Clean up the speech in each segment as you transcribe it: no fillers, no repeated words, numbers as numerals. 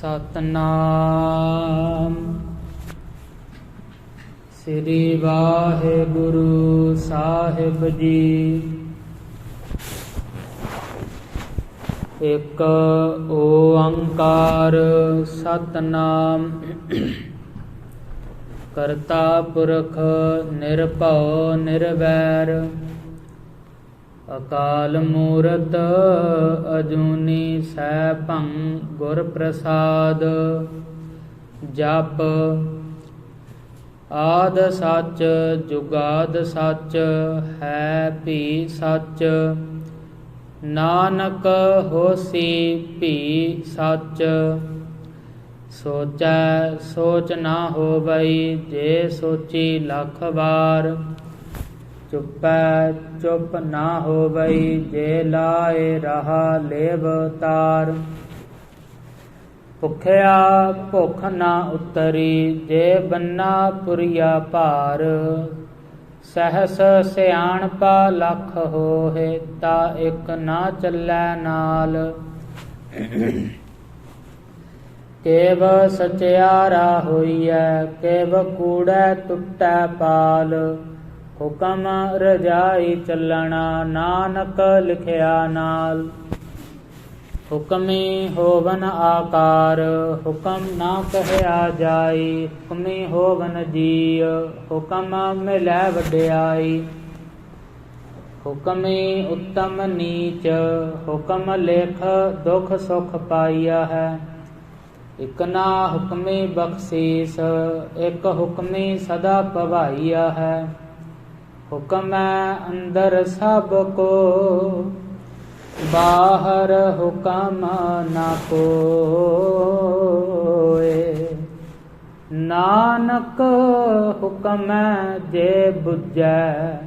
ਸਤਨਾਮ ਸ੍ਰੀ ਵਾਹਿਗੁਰੂ ਸਾਹਿਬ ਜੀ। ਇਕ ਓੰਕਾਰ ਸਤਨਾਮ ਕਰਤਾ ਪੁਰਖ ਨਿਰਭਉ ਨਿਰਵੈਰ ਅਕਾਲ ਮੂਰਤ ਅਜੂਨੀ ਸੈਭੰ ਗੁਰ ਪ੍ਰਸਾਦ। ਜਪ ਆਦ ਸੱਚ ਜੁਗਾਦ ਸੱਚ ਹੈ ਭੀ ਸੱਚ। ਨਾਨਕ ਹੋਸੀ ਭੀ ਸੱਚ। ਸੋਚੈ ਸੋਚ ਨਾ ਹੋਵਈ ਜੇ ਸੋਚੀ ਲੱਖ ਵਾਰ। ਚੁੱਪੈ ਚੁੱਪ ਨਾ ਹੋਵਈ ਜੇ ਲਾਏ ਰਹਾ ਲੇਵ ਤਾਰ। ਭੁਖਿਆ ਭੁੱਖ ਨਾ ਉਤਰੀ ਜੇ ਬੰਨਾ ਪੁਰੀਆ ਭਾਰ। ਸਹਸ ਸਿਆਣਪਾ ਲੱਖ ਹੋਏ ਤਾ ਇਕ ਨਾ ਚੱਲੈ ਨਾਲ। ਕੇਵ ਸਚਿਆਰਾ ਹੋਈਐ ਕੇਵ ਕੂੜੈ ਟੁੱਟੈ ਪਾਲ। ਹੁਕਮ ਰਜਾਈ ਚੱਲਣਾ ਨਾਨਕ ਲਿਖਿਆ ਨਾਲ। ਹੁਕਮੀ ਹੋਵਨ ਆਕਾਰ ਹੁਕਮ ਨਾ ਕਹਿਆ ਜਾਈ। ਹੁਕਮੀ ਹੋਵਨ ਜੀਅ ਹੁਕਮ ਮਿਲੈ ਵਡਿਆਈ। ਹੁਕਮੀ ਉੱਤਮ ਨੀਚ ਹੁਕਮ ਲੇਖ ਦੁਖ ਸੁਖ ਪਾਈਆ ਹੈ। ਇਕ ਨਾ ਹੁਕਮੀ ਬਖਸ਼ੀਸ ਇਕ ਹੁਕਮੀ ਸਦਾ ਭਵਾਈਆ ਹੈ। ਹੁਕਮੈ ਅੰਦਰ ਸਭ ਕੋ ਬਾਹਰ ਹੁਕਮ ਨਾ ਕੋਇ। ਨਾਨਕ ਹੁਕਮੈ ਜੇ ਬੁਝੈ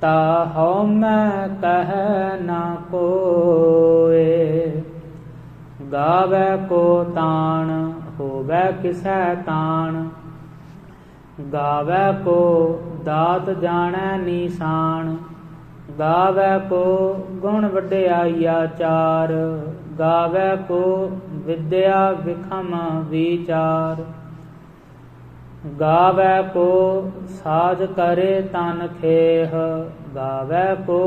ਤਾ ਹਉਮੈ ਕਹਿ ਨਾ ਕੋਇ। ਗਾਵੈ ਕੋ ਤਾਣ ਹੋਵੈ ਕਿਸੈ ਤਾਣ। ਗਾਵੈ ਕੋ ਦਾਤ ਜਾਣੈ ਨੀਸਾਨ। ਗਾਵੈ ਕੋ ਗੁਣ ਵਡਿਆਈਆ ਚਾਰ। ਗਾਵੈ ਕੋ ਵਿਦਿਆ ਵਿਖਮ ਵਿਚਾਰ। ਗਾਵੈ ਕੋ ਸਾਜ ਕਰੇ ਤਨ ਖੇਹ। ਗਾਵੈ ਕੋ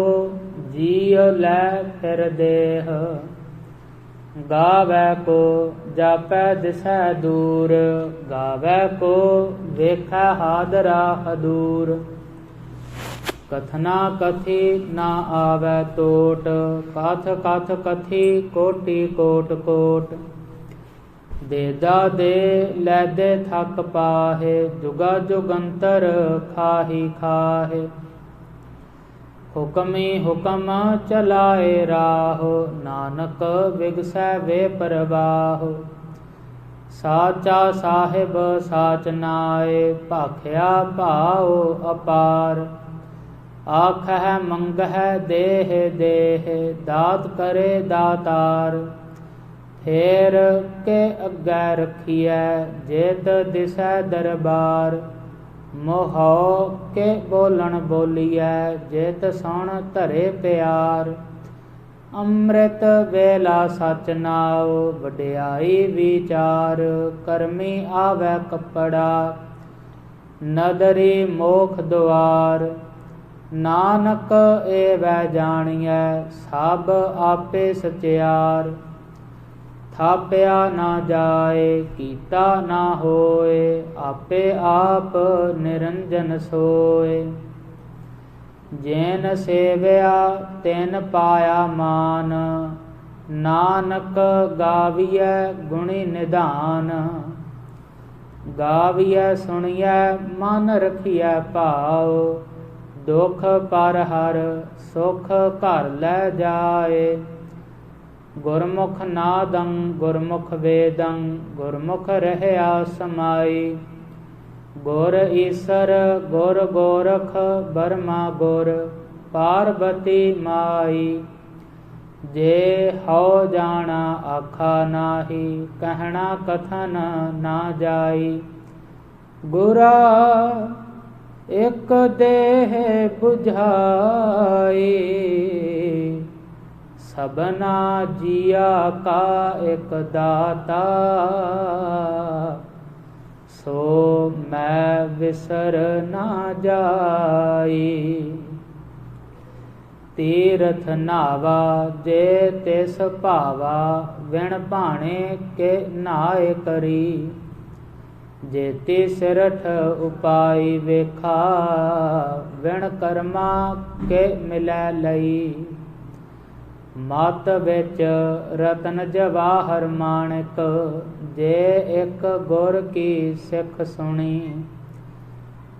ਜੀਅ ਲੈ ਫਿਰ ਦੇਹ। ਗਾਵੈ ਕੋ ਜਾਪੈ ਦਿਸੈ ਦੂਰ। ਗਾਵੈ ਕੋ ਵੇਖੈ ਹਾਦਰਾ ਹਦੂਰ। ਕਥਨਾ ਕਥੀ ਨਾ ਆਵੈ ਟੋਟ। ਕਥ ਕਥ ਕਥੀ ਕੋਟਿ ਕੋਟ ਕੋਟ। ਦੇਦਾ ਦੇ ਲੈਦੇ ਥਕ ਪਾਹੇ। ਜੁਗਾ ਜੁਗੰਤਰ ਖਾਹੀ ਖਾਹੇ। ਹੁਕਮੀ ਹੁਕਮ ਚਲਾਏ ਰਾਹ। ਨਾਨਕ ਵਿਗਸੈ ਵੇ ਪਰਵਾਹ। ਸਾਚਾ ਸਾਹਿਬ ਸਾਚ ਨਾਏ ਭਾਖਿਆ ਭਾਉ ਅਪਾਰ। ਆਖਹਿ ਮੰਗਹਿ ਦੇਹ ਦੇਹ ਦਾਤ ਕਰੇ ਦਾਤਾਰ। ਫੇਰ ਕੇ ਅੱਗੇ ਰਖੀਐ ਜੇਤ ਦਿਸੈ ਦਰਬਾਰ। ਮੋਹਉ ਕੇ ਬੋਲਣ ਬੋਲੀਐ ਜੇਤ ਸੁਣ ਧਰੇ ਪਿਆਰ। ਅੰਮ੍ਰਿਤ ਵੇਲਾ ਸਚ ਨਾਉ ਵਡਿਆਈ ਵਿਚਾਰ। ਕਰਮੀ ਆਵੈ ਕੱਪੜਾ ਨਦਰੀ ਮੋਖ ਦੁਆਰ। ਨਾਨਕ ਏਵੈ ਜਾਣੀਐ ਸਭ ਆਪੇ ਸਚਿਆਰ। ਥਾਪਿਆ ਨਾ ਜਾਏ ਕੀਤਾ ਨਾ ਹੋਏ ਆਪੇ ਆਪ ਨਿਰੰਜਨ ਸੋਏ। ਜੈਨ ਸੇਵਿਆ ਤਿਨ ਪਾਇਆ ਮਾਨ। ਨਾਨਕ ਗਾਵੀਐ ਗੁਣੀ ਨਿਧਾਨ। ਗਾਵੀਐ ਸੁਣੀਐ ਮਨ ਰਖੀਐ ਭਾਉ। ਦੁਖ ਪਰ ਹਰ ਸੁਖ ਘਰ ਲੈ ਜਾਏ। ਗੁਰਮੁਖ ਨਾਦੰ ਗੁਰਮੁਖ ਵੇਦੰ ਗੁਰਮੁਖ ਰਹਿਆ ਸਮਾਈ। ਗੁਰ ਈਸਰ ਗੁਰ ਗੋਰਖ ਬਰਮਾ ਗੁਰ ਪਾਰਬਤੀ ਮਾਈ। ਜੇ ਹਉ ਜਾਣਾ ਆਖਾ ਨਾਹੀ ਕਹਿਣਾ ਕਥਨ ਨਾ ਜਾਈ। ਗੁਰਾ ਇਕ ਦੇਹ ਬੁਝਾਈ सबना जिया का एक दाता, सो मैं विसर ना जाई। तीरथ नावा जे तिस भावा, विण भाणे के नाए करी। जेती सिरठ उपाई वेखा, विण कर्मा के मिलै लई। मत विच रतन जवाहर माणिक, जे एक गुर की सिख सुनी।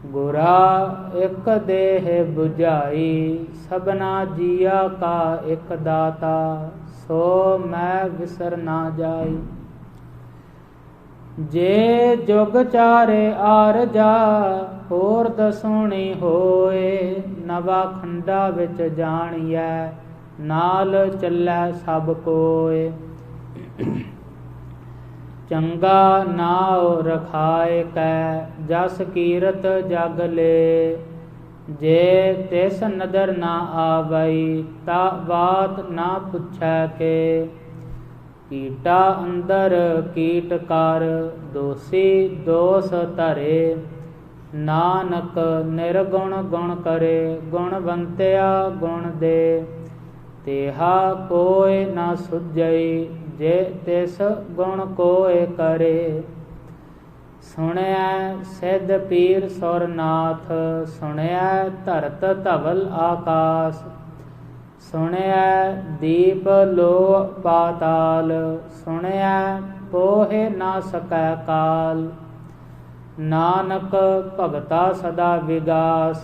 गुरा एक देह बुझाई, सबना जिया का एक दाता। सो मैं विसर ना जाई। जे जुग चारे आरजा, होर दसोणी होए। नवा खंडा विच जाणिਐ, नाल ਚੱਲੈ ਸਭ ਕੋਇ। ਚੰਗਾ ਨਾਉ ਰਖਾਇ ਕੈ, ਜਸ ਕੀਰਤ ਜਗ ਲੇ। ਜੇ ਤਿਸ ਨਦਰ ਨਾ ਆਵਈ, ਤਾ ਬਾਤ ਨਾ ਪੁੱਛੈ ਕੇ। ਕੀਟਾ ਅੰਦਰ ਕੀਟ ਕਰ, ਦੋਸੀ ਦੋਸ ਧਰੇ। ਨਾਨਕ ਨਿਰਗੁਣ ਗੁਣ ਕਰੇ, ਗੁਣਵੰਤਿਆ ਗੁਣ ਦੇ। तेहा कोय न सुझई, जे तिस गुण कोय करे। सुनैया सिद्ध पीर सुरनाथ, सुनैया धरत धवल आकाश। सुनैया दीप लो पाताल, सुनैया पोहे ना सकै काल। नानक भगता सदा विगास,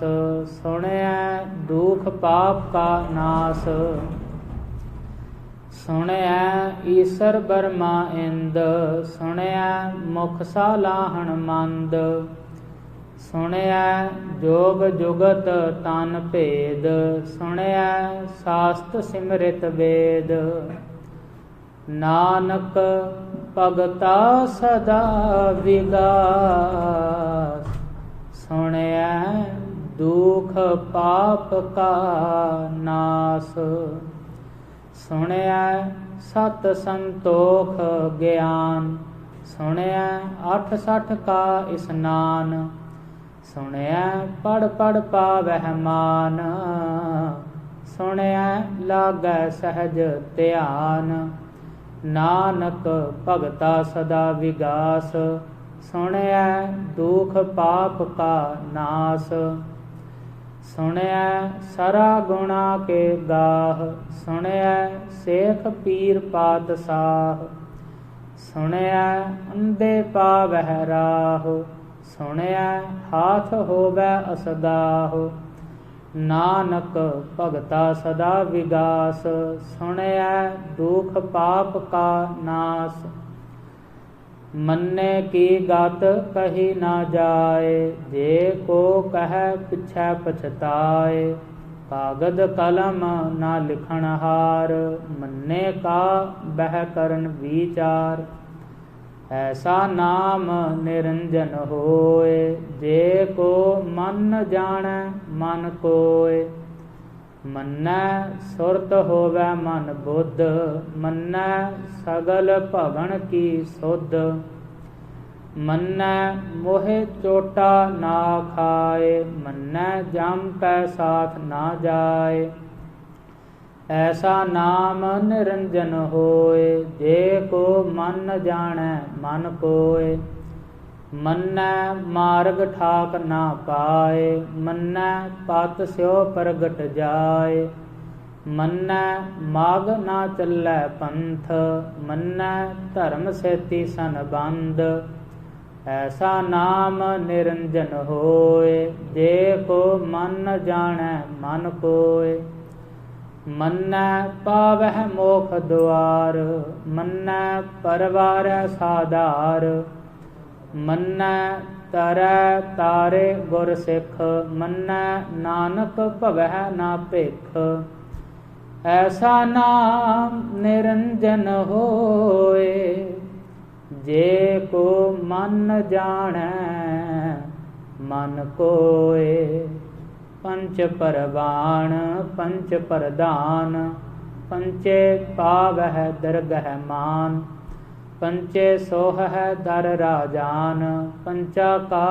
सुनैया दुख पाप का नाश। सुनैया ईसर बर्मा इंद, सुनैया मुख सालाहण मंद। सुनैया जोग जुगत तन भेद, सुनैया शास्त्र सिमरित वेद। नानक भगता सदा विगास, सुनैया दुख पाप का नाश। सुनैया सत संतोख ज्ञान, सुनैया 68 का स्नान। सुनैया पढ़ पढ़ पावह मान, सुनैया लागै सहज ध्यान। नानक भगता सदा विगास, सुनैया दुख पाप का नाश। सुनैया सरा गुणा के गाह, सुनैया शेख पीर पातशाह। सुनैया अंधे पावह राह, सुनैया हाथ होवै असगाह। नानक भगता सदा विगास, सुनैया दुख पाप का नाश। मन्ने की गत कही ना जाए, जे को कह पिछै पछताए। कागद कलम ना लिखण हार, मन्ने का बह करन विचार। ऐसा नाम निरंजन होए, जे को मन जानै मन कोय। मन्नै सुरत होवै मन बुद्ध, मन्नै सगल भवन की सुध। मन्नै मोहे चोटा ना खाए, मन्नै जम कै साथ ना जाए। ऐसा नाम निरंजन होए, जे को मन जानै मन कोय। मन्नै मार्ग ठाक ना पाए, मन्नै पत स्यो प्रगट जाए। मन्नै माग ना चलै पंथ, मन्नै धर्म सेती संबंध। ऐसा नाम निरंजन होए, जे को मन जानै मन कोय। मन्नै पावह मोख द्वार, मन्नै परवारै साधार। मन्नै तरै तारे गुर सिख, मन्नै नानक भवै ना भिख। ऐसा नाम निरंजन होए, जे को मन जानै मन कोय। पंच परवान पंच प्रधान, पंचे पावह दरगह मान, पंचे सोह है दर राजान, पंचा का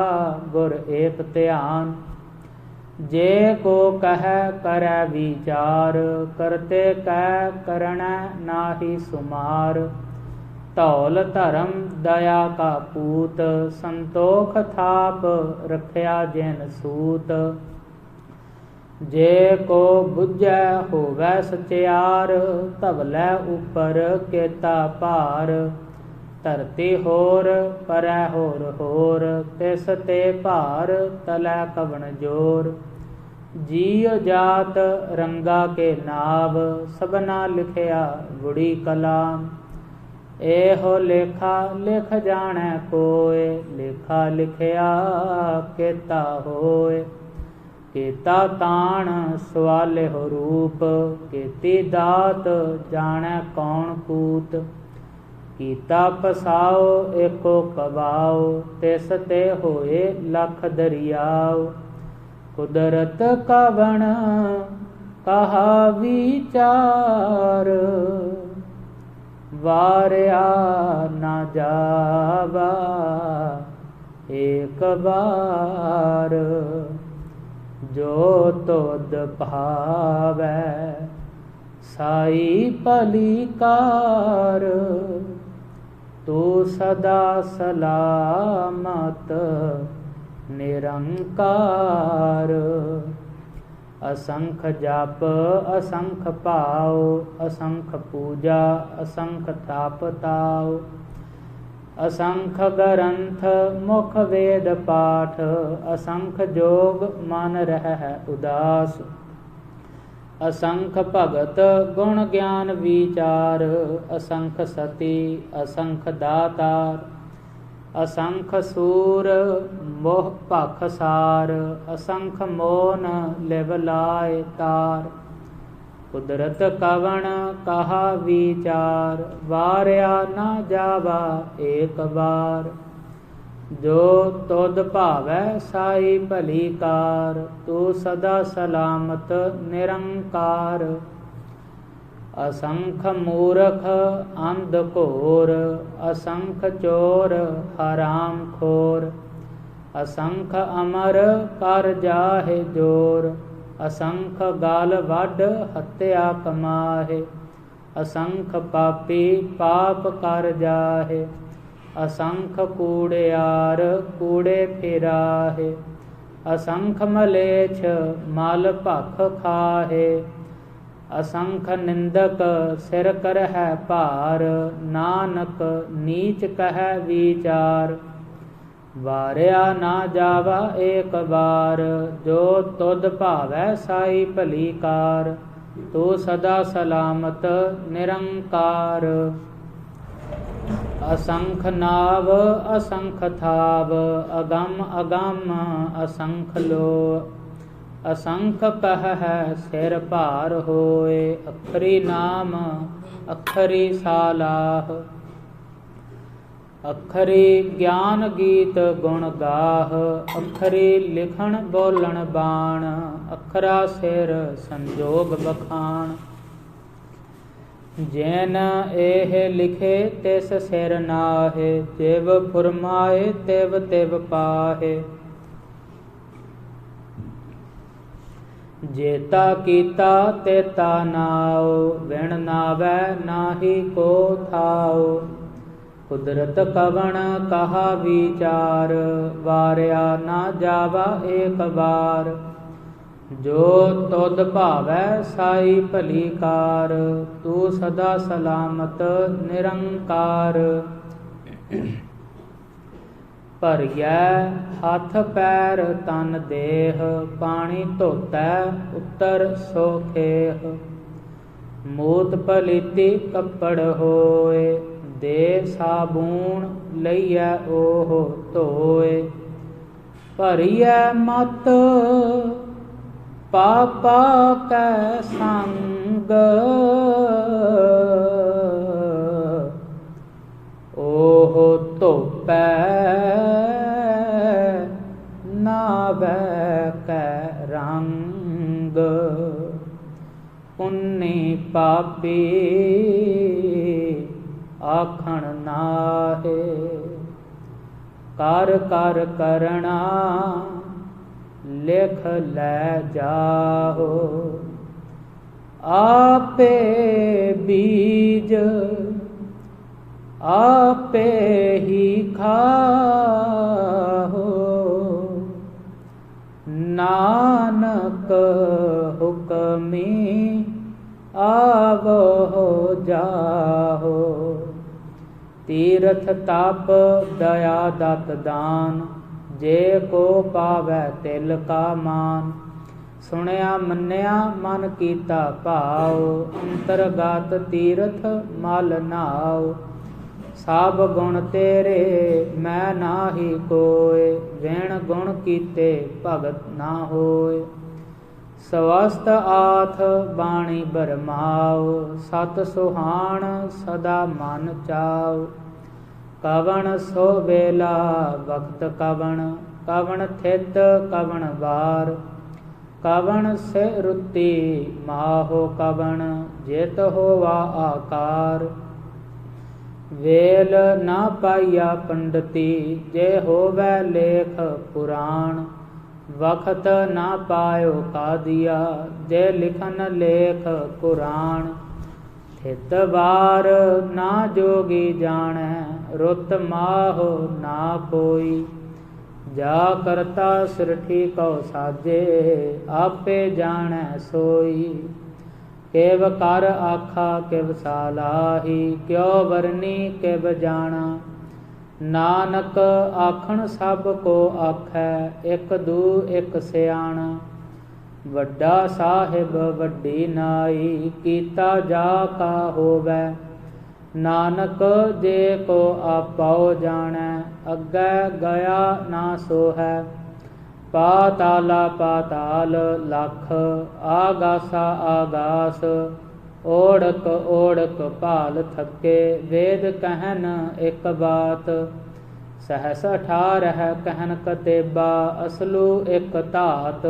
गुर एक ध्यान। जे को कह करे विचार, करते कह करण नाहि सुमार। धौल धर्म दया का पूत, संतोख थाप रखया जिन सूत। जे को बुझै होवै सचियार, धवलै उपर केता भार। धरती होर परै होर होर, तिस ते भार तलै कवन जोर। जीव जात रंगा के नाव, सबना लिखया गुड़ी कलाम। एहो लेखा लिख जाणै कोय, लेखा लिखया केता होय। केता ताण सवालिहो रूप, केती दात जाणै कौन कूत। कीता पसाओ एको कबाओ, तिस ते होए लख दरियाओ। कुदरत कवन कहा विचार, वारया न जावा एक बार। जो तुद भावै साई भलीकार, तू सदा सलामत निरंकार। असंख जप असंख पाओ, असंख पूजा असंख ताप ताओ। असंख ग्रंथ मुख वेद पाठ, असंख जोग मन रहै उदास। असंख भगत गुण ज्ञान विचार, असंख सती असंख दातार। असंख सूर मोह भख सार, असंख मोन लिव लाए तार। कुदरत कवन कहा विचार, वारया न जावा एक बार। जो तुद भावै साई भलीकार, तू सदा सलामत निरंकार। असंख मूरख अंध घोर, असंख चोर हराम खोर। असंख अमर कर जाहे जोर, असंख गाल वड हत्या कमाहे। असंख पापी पाप कर जाहे, असंख कूड़ियार कूड़े फिराहे। असंख मलेच्छ मल भख खाहे, असंख निंदक सिर करहै भार। नानक नीच कहै विचार, वारया ना जावा एक बार। जो तुद भावै साई भलीकार, तू सदा सलामत निरंकार। असंख नाव असंख थाव, अगम अगम असंख लो। असंख कहै सिर भार होए, अखरी नाम अखरी सालाह। अखरी ज्ञान गीत गुण गाह, अखरी लिखण बोलण बाण। अखरा सिर संजोग बखान, जैन एह लिखे तिस सिर नाहे। जिव फुरमाए तिव तिव पाहे, जेता कीता तेता नाओ। विण नावै नाहि को थाओ, कुदरत कवन कहा विचार। वारया ना जावा एक बार, जो तुद भावै साई भलीकार। तू सदा सलामत निरंकार। भरिया हथ पैर तन देह, पानी धोतै उतर सो खेह। मूत पलीती कपड़ होए, दे साबून लईयै ओह धोए। भरिया मत पापा कै संग, ओह धोपै नावै कै रंग। पुन्नी पा ਆਪੀ ਆਖਣ ਨਾਹੇ। ਕਰ ਕਰ ਕਰਣਾ ਲਿਖ ਲੈ ਜਾਹੋ, ਆਪੇ ਬੀਜ ਆਪੇ ਹੀ ਖਾਹੋ। ਨਾਨਕ ਹੁਕਮੀ ਆਵੋ ਜਾਹੋ। ਤੀਰਥ ਤਪ ਦਇਆ ਦਤ ਦਾਨ, ਜੇ ਕੋ ਪਾਵੈ ਤਿਲ ਕਾ ਮਾਨ। ਸੁਣਿਆ ਮੰਨਿਆ ਮਨ ਕੀਤਾ ਭਾਉ, ਅੰਤਰਗਤ ਤੀਰਥ ਮਲ ਨਾਉ। ਸਭ ਗੁਣ ਤੇਰੇ ਮੈਂ ਨਾਹੀ ਕੋਇ, ਵਿਣ ਗੁਣ ਕੀਤੇ ਭਗਤ ਨਾ ਹੋਇ। ਸਵਸਤ ਆਥ ਬਾਣੀ ਬਰਮਾਉ, ਸਤ ਸੁਹਾਣ ਸਦਾ ਮਨ ਚਾਉ। ਕਵਣ ਸੋ ਵੇਲਾ ਵਕਤ ਕਵਣ, ਕਵਣ ਥਿਤ ਕਵਣ ਵਾਰ। ਕਵਣ ਸੇ ਰੁੱਤੀ ਮਾਹੋ ਕਵਣ, ਜਿਤ ਹੋਵਾ ਆਕਾਰ। ਵੇਲ ਨਾ ਪਾਈਆ ਪੰਡਤੀ, ਜੇ ਹੋਵੈ ਲੇਖ ਪੁਰਾਣ। ਵਖਤ ਨਾ ਪਾਇਓ ਕਾਦੀਆ, ਜੇ ਲਿਖਨ ਲੇਖ ਕੁਰਾਨ। ਥਿਤ ਵਾਰ ਨਾ ਜੋਗੀ ਜਾਣੈ, ਰੁੱਤ ਮਾਹੋ ਨਾ ਕੋਈ। ਜਾ ਕਰਤਾ ਸਿਰਠੀ ਕਉ ਸਾਜੇ, ਆਪੇ ਜਾਣੈ ਸੋਈ। ਕਿਵ ਕਰ ਆਖਾ ਕਿਵ ਸਾਲਾਹੀ, ਕਿਉ ਵਰਨੀ ਕਿਵ ਜਾਣਾ। ਨਾਨਕ ਆਖਣ ਸਭ ਕੋ ਆਖੈ, ਇਕ ਦੂ ਇਕ ਸਿਆਣਾ। ਵੱਡਾ ਸਾਹਿਬ ਵੱਡੀ ਨਾਈ, ਕੀਤਾ ਜਾ ਕਾ ਹੋਵੈ। ਨਾਨਕ ਜੇ ਕੋ ਆਪਉ ਜਾਣੈ, ਅੱਗੇ ਗਿਆ ਨਾ ਸੋਹੈ। ਪਾਤਾਲਾ ਪਾਤਾਲ ਲਖ, ਆਗਾਸਾ ਆਗਾਸ। ਓੜਕ ਓੜਕ ਭਾਲ ਥਕੇ, ਵੇਦ ਕਹਿਨ ਇਕ ਬਾਤ। ਸਹਸ 18 ਕਹਿਨ ਕਤੇਬਾ, ਅਸਲੂ ਇਕ ਧਾਤ।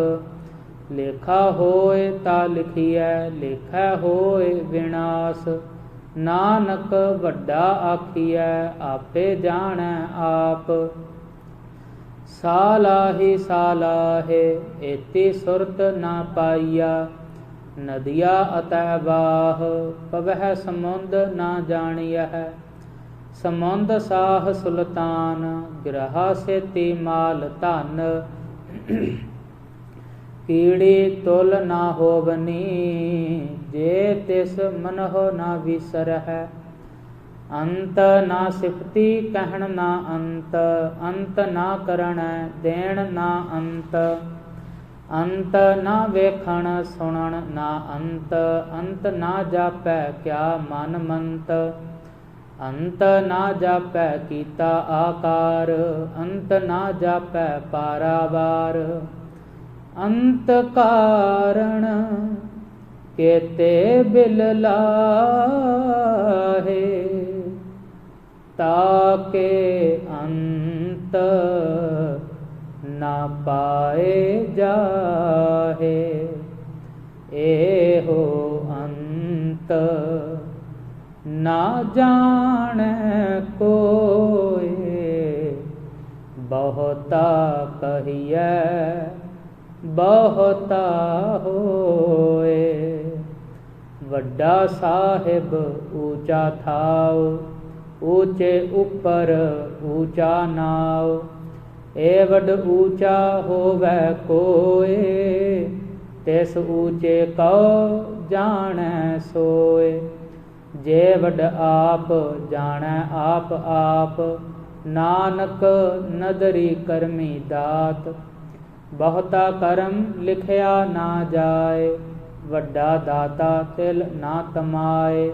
ਲੇਖਾ ਹੋਏ ਤਾ ਲਿਖੀਐ, ਲੇਖਾ ਹੋਏ ਵਿਨਾਸ਼। ਨਾਨਕ ਵੱਡਾ ਆਖੀਐ, ਆਪੇ ਜਾਣੈ ਆਪ। ਸਾਲਾਹੀ ਸਾਲਾਹੇ ਏਤੀ ਸੁਰਤ ਨਾ ਪਾਈਆ। ਨਦੀਆ ਅਤੈ ਵਾਹ, ਪਵਹਿ ਸਮੁੰਦ ਨਾ ਜਾਣੀਐ। ਸਮੁੰਦ ਸਾਹ ਸੁਲਤਾਨ, ਗ੍ਰਹਾ ਸੇਤੀ ਮਾਲ ਧਨ। ਕੀੜੀ ਤੁਲ ਨਾ ਹੋਵਨੀ, ਜੇ ਤਿਸ ਮਨਹੁ ਨਾ ਵਿਸਰਹਿ। ਅੰਤ ਨਾ ਸਿਫਤੀ ਕਹਿਣ ਨਾ ਅੰਤ, ਅੰਤ ਨਾ ਕਰਣੈ ਦੇਣ ਨਾ ਅੰਤ। ਅੰਤ ਨਾ ਵੇਖਣ ਸੁਣਨ ਨਾ ਅੰਤ, ਅੰਤ ਨਾ ਜਾਪੈ ਕਿਆ ਮਨ ਮੰਤ। ਅੰਤ ਨਾ ਜਾਪੈ ਕੀਤਾ ਆਕਾਰ, ਅੰਤ ਨਾ ਜਾਪੈ ਪਾਰਾਵਾਰ। ਅੰਤ ਕਾਰਣ ਕੇਤੇ ਬਿਲ ਲਾਹੇ, ਤਾਕੇ ਅੰਤ ਨਾ ਪਾਏ ਜਾਹੇ। ਇਹੋ ਅੰਤ ਨਾ ਜਾਣੈ ਕੋਇ, ਬਹੁਤਾ ਕਹੀਐ ਬਹੁਤਾ ਹੋਏ। ਵੱਡਾ ਸਾਹਿਬ ਊਚਾ ਥਾਉ, ਊਚੇ ਉੱਪਰ ਊਚਾ ਨਾਉ। ਏਵਡ ਊਚਾ ਹੋਵੈ ਕੋਇ, ਤਿਸ ਊਚੇ ਕਉ ਜਾਣੈ ਸੋਇ। ਜੇ ਵਡ ਆਪ ਜਾਣੈ ਆਪ ਆਪ, ਨਾਨਕ ਨਦਰੀ ਕਰਮੀ ਦਾਤ। ਬਹੁਤਾ ਕਰਮ ਲਿਖਿਆ ਨਾ ਜਾਏ, ਵੱਡਾ ਦਾਤਾ ਤਿਲ ਨਾ ਤਮਾਏ।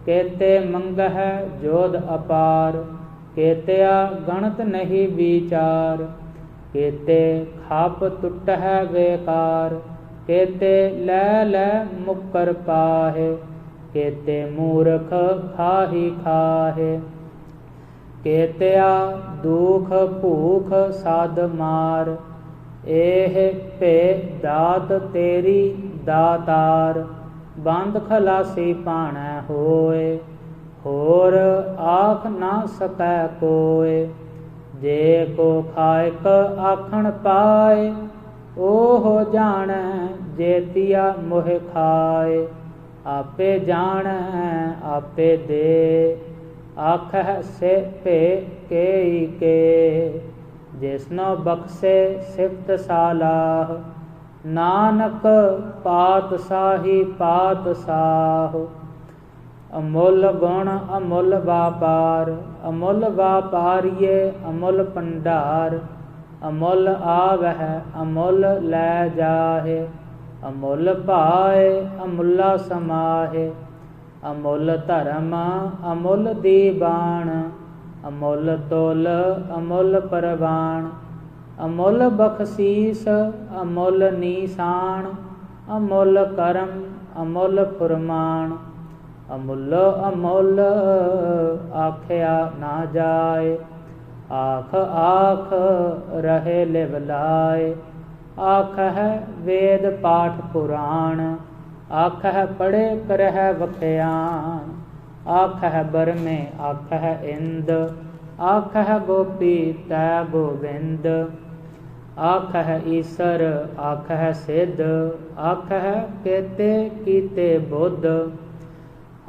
ਕੇਤੇ ਮੰਗਹਿ ਜੋਧ ਅਪਾਰ, ਕੇਤਿਆ ਗਣਤ ਨਹੀਂ ਵਿਚਾਰ। ਕੇਤੇ ਖਾਪ ਟੁੱਟਹਿ ਵੇਕਾਰ, ਕੇਤੇ ਲੈ ਲੈ ਮੁਕਰ ਪਾਹੇ। ਕੇਤੇ ਮੂਰਖ ਖਾਹੀ ਖਾਹੇ। ਕੇਤਿਆ ਦੁਖ ਭੂਖ ਸਾਧ ਮਾਰ, ਇਹ ਭੇ ਦਾਤ ਤੇਰੀ ਦਾਤਾਰ। ਬੰਦ ਖਲਾਸੀ ਪਾਣੈ ਹੋਏ। ਹੋਰ ਆਖ ਨਾ ਸਕੈ ਕੋਇ, ਜੇ ਕੋ ਖਾਇਕ ਆਖਣ ਪਾਏ। ਓਹ ਜਾਣੈ ਜੇਤੀਆ ਮੋਹ ਖਾਏ, ਆਪੇ ਜਾਣੈ ਆਪੇ ਦੇ। ਆਖਹਿ ਸੇ ਭੇ ਕੇਈ ਕੇ, ਜਿਸਨੋ ਬਖਸ਼ੇ ਸਿਫਤ ਸਾਲਾਹ। ਨਾਨਕ ਪਾਤਸ਼ਾਹੀ ਪਾਤਸ਼ਾਹ, ਅਮੁੱਲ ਗੁਣ ਅਮੁੱਲ ਵਾਪਾਰ। ਅਮੁੱਲ ਵਾਪਾਰੀਏ ਅਮੁੱਲ ਭੰਡਾਰ, ਅਮੁੱਲ ਆਵਹਿ ਅਮੁੱਲ ਲੈ ਜਾਹੇ। ਅਮੁੱਲ ਭਾਏ ਅਮੁੱਲਾ ਸਮਾਹੇ, ਅਮੁੱਲ ਧਰਮ ਅਮੁੱਲ ਦੀਬਾਨ। ਅਮੁੱਲ ਤੁਲ ਅਮੁੱਲ ਪਰਵਾਨ, ਅਮੁੱਲ ਬਖਸ਼ੀਸ ਅਮੁੱਲ ਨੀਸਾਨ। ਅਮੁੱਲ ਕਰਮ ਅਮੁੱਲ ਫੁਰਮਾਨ, ਅਮੁੱਲ ਅਮੁੱਲ ਆਖਿਆ ਨਾ ਜਾਏ। ਆਖ ਆਖ ਰਹੇ ਲਿਵ ਲਾਏ, ਆਖਹਿ ਵੇਦ ਪਾਠ ਪੁਰਾਣ। ਆਖਹਿ ਪੜ੍ਹੇ ਕਰਹਿ ਵਖਿਆਨ, ਆਖਹਿ ਬਰਮੇ ਆਖਹਿ ਇੰਦ। ਆਖਹਿ ਗੋਪੀ ਤੈ ਗੋਬਿੰਦ, ਆਖਹਿ ਈਸਰ ਆਖਹਿ ਸਿੱਧ। ਆਖਹਿ ਕੇਤੇ ਕੀਤੇ ਬੁੱਧ,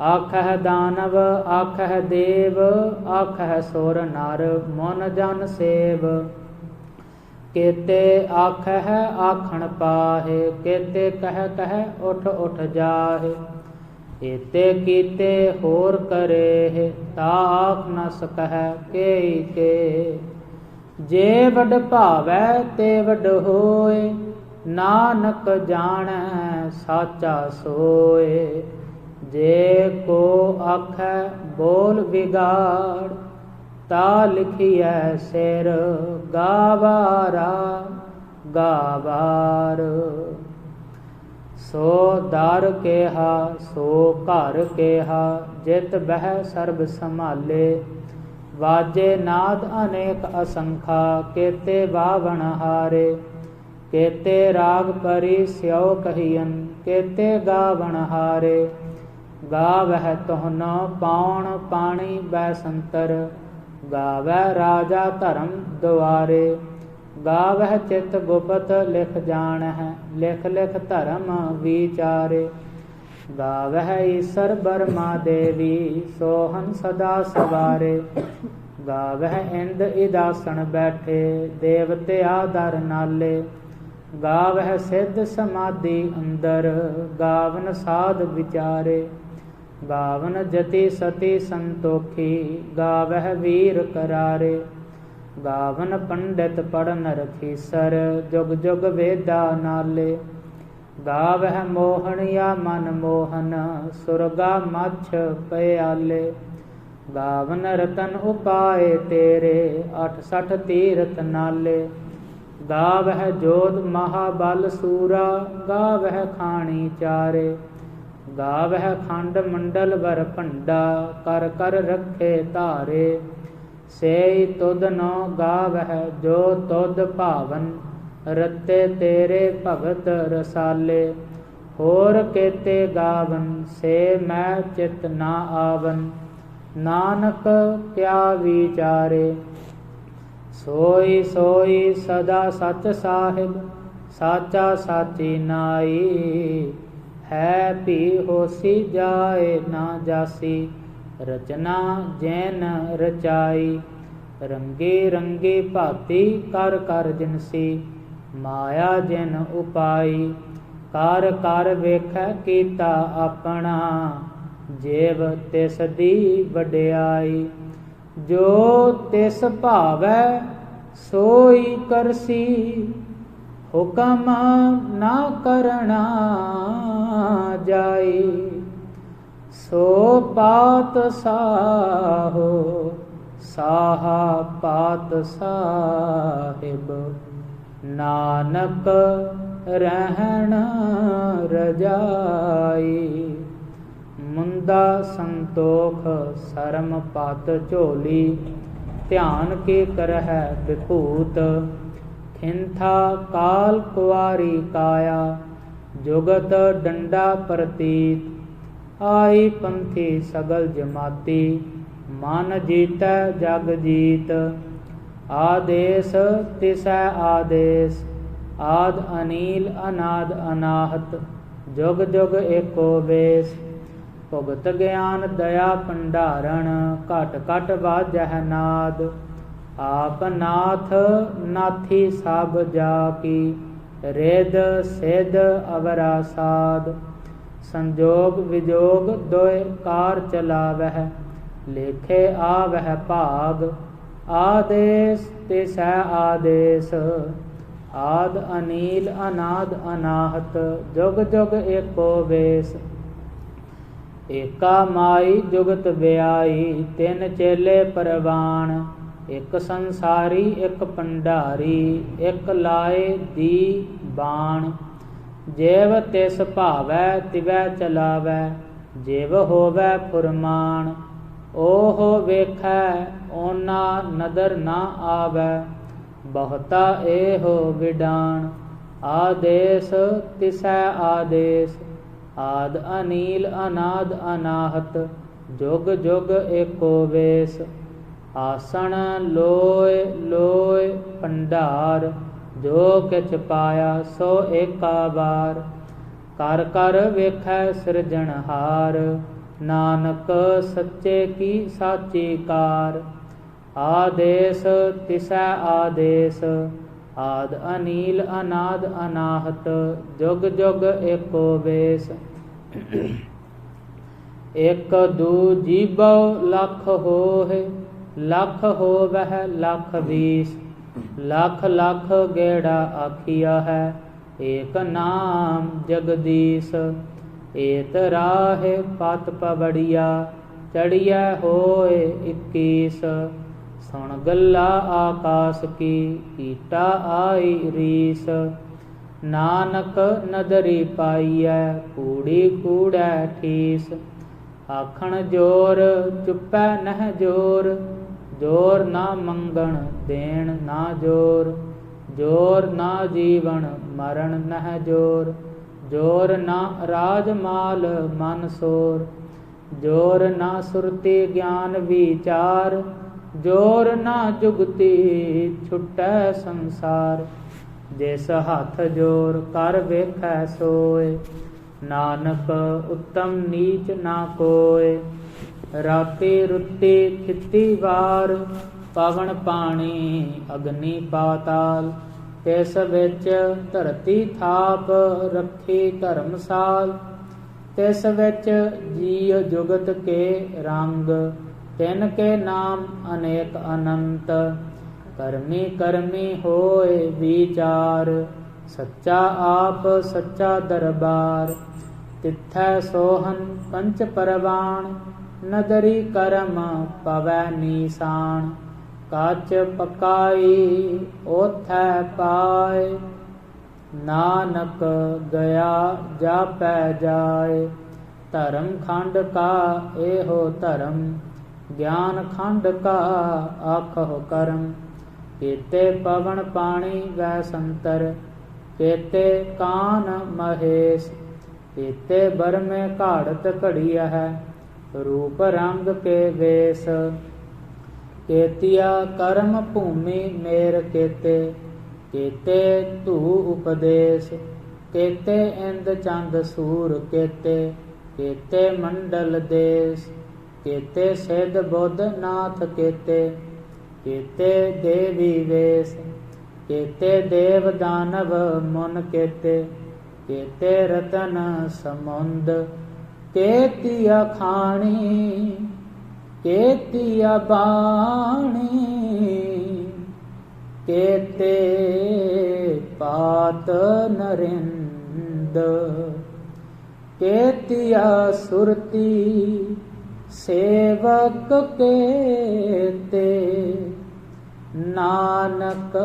ਆਖਹਿ ਦਾਨਵ ਆਖਹਿ ਦੇਵ। ਆਖਹਿ ਸੁਰ ਨਰ ਮਨ ਜਨ ਸੇਵ, ਕੇਤੇ ਆਖਹਿ ਆਖਣ ਪਾਹੇ। ਕੇਤੇ ਕਹਿ ਕਹਿ ਉਠ ਉਠ ਜਾਹੇ, ਏਤੇ ਕੀਤੇ ਹੋਰ ਕਰੇਹ। ਤਾ ਆਖ ਨ ਸਕਹਿ ਕੇਈ ਕੇ, ਜੇ ਵਡ ਭਾਵੈ ਤੇ ਵਡ ਹੋਏ। ਨਾਨਕ ਜਾਣੈ ਸਾਚਾ ਸੋਏ, ਜੇ ਕੋ ਆਖੈ ਬੋਲ ਵਿਗਾੜ। ਤਾ ਲਿਖੀਐ ਸਿਰ ਗਾਵਾਰਾ ਗਾਵਾਰ। ਸੋ ਦਰ ਕੇਹਾ ਸੋ ਘਰ ਕੇਹਾ, ਜਿਤ ਬਹਿ ਸਰਬ ਸੰਭਾਲੇ। ਵਾਜੇ ਨਾਦ ਅਨੇਕ ਅਸੰਖਾ, ਕੇਤੇ ਬਾਵਣ ਹਾਰੇ। ਕੇਤੇ ਰਾਗ ਪਰੀ ਸਿਉ ਕਹੀਅਨ, ਕੇਤੇ ਗਾਵਣ ਹਾਰੇ। ਗਾਵਹਿ ਤੋਹਨੋ ਪਾਉਣ ਪਾਣੀ ਬੈ ਸੰਤਰ, ਗਾਵੈ ਰਾਜਾ ਧਰਮ ਦੁਆਰੇ। ਗਾਵਹਿ ਚਿਤ ਗੁਪਤ ਲਿਖ ਜਾਣਹਿ, ਲਿਖ ਲਿਖ ਧਰਮ ਵਿਚਾਰੇ। ਗਾਵਹਿ ਈਸਰ ਬਰਮਾ ਦੇਵੀ, ਸੋਹਨ ਸਦਾ ਸਵਾਰੇ। ਗਾਵਹਿ ਇੰਦ ਇਦਾਸਣ ਬੈਠੇ, ਦੇਵਤੇ ਆਦਰ ਨਾਲੇ। ਗਾਵਹਿ ਸਿੱਧ ਸਮਾਧੀ ਅੰਦਰ, ਗਾਵਨ ਸਾਧ ਵਿਚਾਰੇ। ਗਾਵਨ ਜਤੀ ਸਤੀ ਸੰਤੋਖੀ, ਗਾਵਹਿ ਵੀਰ ਕਰਾਰੇ। ਗਾਵਨ ਪੰਡਿਤ ਪੜਨ ਰਖੀਸਰ, ਜੁਗ ਜੁਗ ਵੇਦਾ ਨਾਲੇ। ਗਾਵਹਿ ਮੋਹਣਿਆ ਮਨ ਮੋਹਨ, ਸੁਰਗਾ ਮੱਛ ਪਿਆਲੇ। ਗਾਵਨ ਰਤਨ ਉਪਾਏ ਤੇਰੇ, 68 ਤੀਰਥ ਨਾਲੇ। ਗਾਵਹਿ ਜੋਧ ਮਹਾਬਲ ਸੂਰਾ, ਗਾਵਹਿ ਖਾਣੀ ਚਾਰੇ। ਗਾਵਹਿ ਖੰਡ ਮੰਡਲ ਵਰ ਭੰਡਾ, ਕਰ ਕਰ ਰੱਖੇ ਧਾਰੇ। ਸੇਈ ਤੁਧ ਨੋ ਗਾਵਹਿ ਜੋ ਤੁਧ ਭਾਵਨ, ਰਤੇ ਤੇਰੇ ਭਗਤ ਰਸਾਲੇ। ਹੋਰ ਕੇਤੇ ਗਾਵਨ ਸੇ ਮੈਂ ਚਿਤ ਨਾ ਆਵਨ, ਨਾਨਕ ਕਿਆ ਵਿਚਾਰੇ। ਸੋਈ ਸੋਈ ਸਦਾ ਸਚ ਸਾਹਿਬ, ਸਾਚਾ ਸਾਚੀ ਨਾਈ। ਹੈ ਭੀ ਹੋਸੀ ਜਾਏ ਨਾ ਜਾਸੀ, ਰਚਨਾ ਜੈਨ ਰਚਾਈ। ਰੰਗੀ ਰੰਗੀ ਭਾਤੀ ਕਰ ਕਰ ਜਿਨਸੀ, ਮਾਇਆ ਜਿਨ ਉਪਾਈ। ਕਰ ਕਰ ਵੇਖੈ ਕੀਤਾ ਆਪਣਾ, ਜੇਵ ਤਿਸ ਦੀ ਵਡਿਆਈ। ਜੋ ਤਿਸ ਭਾਵੈ ਸੋਈ ਕਰਸੀ, ਹੁਕਮ ਨਾ ਕਰਣਾ ਜਾਈ। ਸੋ ਪਾਤ ਸਾਹੋ ਸਾਹਾ ਪਾਤ ਸਾਹਿਬ, ਨਾਨਕ ਰਹਿਣ ਰਜਾਈ। ਮੁੰਦਾ ਸੰਤੋਖ ਸਰਮ ਪਤ ਝੋਲੀ, ਧਿਆਨ ਕੇ ਕਰਹਿ ਵਿਭੂਤ। ਖਿੰਥਾ ਕਾਲ ਕੁਆਰੀ ਕਾਇਆ, जुगत डंडा प्रतीत, आई पंथी सगल जमाती, मन जीतै जग जीत। आदेश तिसै आदेश, आद अनील अनाद अनाहत, जुग जुग एको बेस। भुगत ज्ञान दया भंडारण, घट घट बाजह नाद। आप नाथ नाथी सब जाकी, रिद सिद्ध अवरा साध। संजोग विजोग दोय कार चलावह, लेखे आवह भाग। आदेश तिसै आदेश, आद अनील अनाद अनाहत, जुग जुग एको बेस। एका माई जुगत ब्याई, तिन चेले परवान। एक संसारी एक भंडारी, एक लाए दी बाण। जेव तिस भावै तिवै चलावै, जेव होवै फुरमान। ओह वेखै ओना नदर ना आवै, बहुता एहो विडान। आदेश तिसै आदेश, आद अनील अनाद अनाहत, जुग जुग एको बेस। आसन लोय लोय भंडार, जो किछ पाया सो एका बार। कर कर वेखै सिरजनहार, नानक सच्चे की साची कार। आदेश तिसै आदेश, आद अनील अनाद अनाहत, जुग जुग एको बेस। एक दू जीबो लख होए, लख होवह लख बीस। लख लख गेड़ा आखिया है, एक नाम जगदीश। एत राह पत पबड़िया, चढ़िया होए 21। सुन गल्ला आकाश की, कीटा आई रीस। नानक नदरी पाईऐ, कूड़ी कूड़ै ठीस। आखण जोर चुपै नह जोर, जोर ना मंगण देण ना जोर। जोर ना जीवन मरण नह जोर, जोर ना राजमाल मन सोर। जोर ना सुरति ज्ञान विचार, जोर ना जुगती छुटै संसार। जिस हाथ जोर कर वेखै सोए, नानक उत्तम नीच ना कोय। राती रुती खिती वार, पवन पानी अग्नि पाताल। तिस विच धरती थाप, रखी धर्मसाल। तिस विच जीव जुगत के रंग, तिन के नाम अनेक अनंत। करमी करमी होए विचार, सच्चा आप सच्चा दरबार। तिथै सोहन पंच परवान, नदरी करम पवै नीसान। काच पकाई ओथै पाए, नानक गया जापै जाए। धर्म खंड का एहो धर्म, ज्ञान खंड का आखो कर्म। केते पवन पानी वै संतर, केते कान महेश। केते बरमे घाड़त घड़िया है, रूप रंग के वेश। केतिया कर्म भूमि मेर केते, केते धू उपदेश। केते इंद चंद सूर केते, केते मंडल देश। केते सिद्ध बुद्ध नाथ केते, केते देवी वेश। केते देव दानव मुन केते, केते रतन समुंद। केतिया खाणी केतिया बाणी, केते पात नरिंद। केतिया सुरती सेवक केते, नानक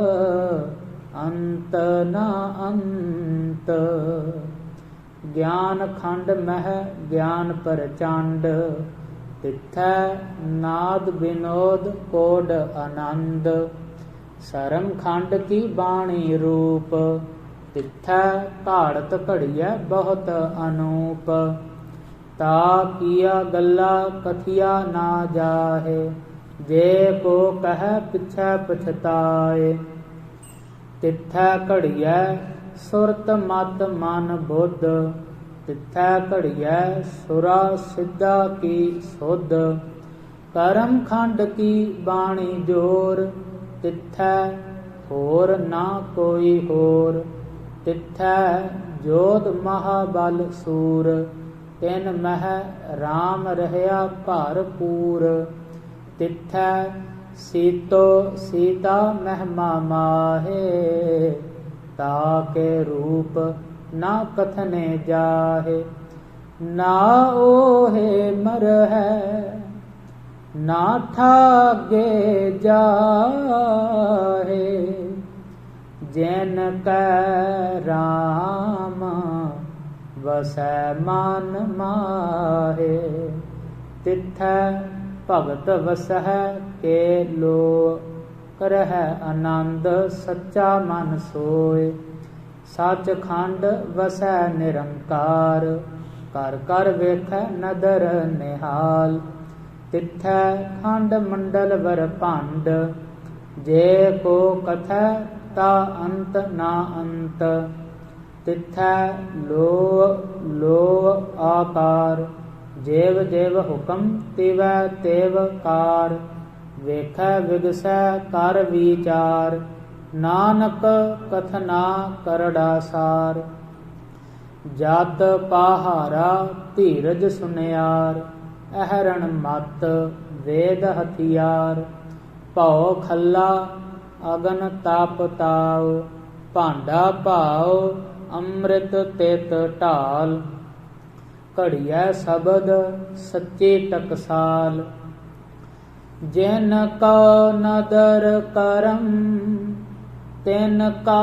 अंत न अंत। ज्ञान खंड मह ज्ञान प्रचंड, तिथै नाद विनोद कोड आनंद। सरम खंड की बाणी रूप, ਤਿੱਥੈ ਘਾੜਤ ਘੜੀਐ ਬਹੁਤ ਅਨੂਪ। ਤਾ ਕੀਆ ਗੱਲਾ ਕਥਿਆ ਨਾ ਜਾਹੇ, ਜੇ ਕੋ ਕਹਿ ਪਿਛੈ ਪਛਤਾਏ। ਤਿੱਥੈ ਘੜੀਐ ਸੁਰਤ ਮਤ ਮਨ ਬੁੱਧ, ਤਿੱਥੈ ਘੜੀਐ ਸੁਰਾ ਸਿੱਧਾ ਕੀ ਸੁਧ। ਕਰਮ ਖੰਡ ਕੀ ਬਾਣੀ ਜੋਰ, ਤਿੱਥੈ ਹੋਰ ਨਾ ਕੋਈ ਹੋਰ। ਤਿੱਥੈ ਜੋਧ ਮਹਾਬਲ ਸੂਰ, ਤਿਨ ਮਹਿ ਰਾਮ ਰਹਿਆ ਭਰਪੂਰ। ਤਿੱਥੈ ਸੀਤੋ ਸੀਤਾ ਮਹਿਮਾ ਮਾਹੇ, ਤਾਕੇ ਰੂਪ ਨਾ ਕਥਨੇ ਜਾਹੇ। ਨਾ ਓਹੇ ਮਰਹਿ ਨਾ ਠਾਗੇ ਜਾਹੇ, ਜਿਨ ਕੈ ਰਾਮ ਵਸੈ ਮਨ ਮਾਹੇ। ਤਿੱਥੈ ਭਗਤ ਵਸਹਿ ਕੇ ਲੋ, ਕਰਹਿ ਆਨੰਦ ਸੱਚਾ ਮਨ ਸੋਏ। ਸੱਚ ਖੰਡ ਵਸੈ ਨਿਰੰਕਾਰ, ਕਰ ਕਰ ਵੇਖੈ ਨਦਰ ਨਿਹਾਲ। ਤਿੱਥੈ ਖੰਡ ਮੰਡਲ ਵਰ ਭੰਡ, ਜੇ ਕੋ ਕਥੈ ਤਾ ਅੰਤ ਨਾ ਅੰਤ। ਤਿੱਥੈ ਲੋ ਲੋ ਆਕਾਰ, ਜੇਵ ਜੇਵ ਹੁਕਮ ਤਿਵੈ ਤੇਵ ਕਾਰ। ਵੇਖੈ ਵਿਗਸੈ ਕਰ ਵਿਚਾਰ, ਨਾਨਕ ਕਥਨਾ ਕਰੜਾ ਸਾਰ। ਜਤ ਪਾਹਾਰਾ ਧੀਰਜ ਸੁਨਿਆਰ, ਅਹਰਣ ਮਤ ਵੇਦ ਹਥਿਆਰ। ਭਉ ਖੱਲਾ ਅਗਨ ਤਾਪ ਤਾਉ, ਭਾਂਡਾ ਭਾਉ ਅੰਮ੍ਰਿਤ ਤਿਤ ਢਾਲ। ਘੜੀਐ ਸ਼ਬਦ ਸੱਚੀ ਟਕਸਾਲ, ਜਿਨ ਕਉ ਨਦਰ ਕਰਮ ਤਿਨ ਕਾ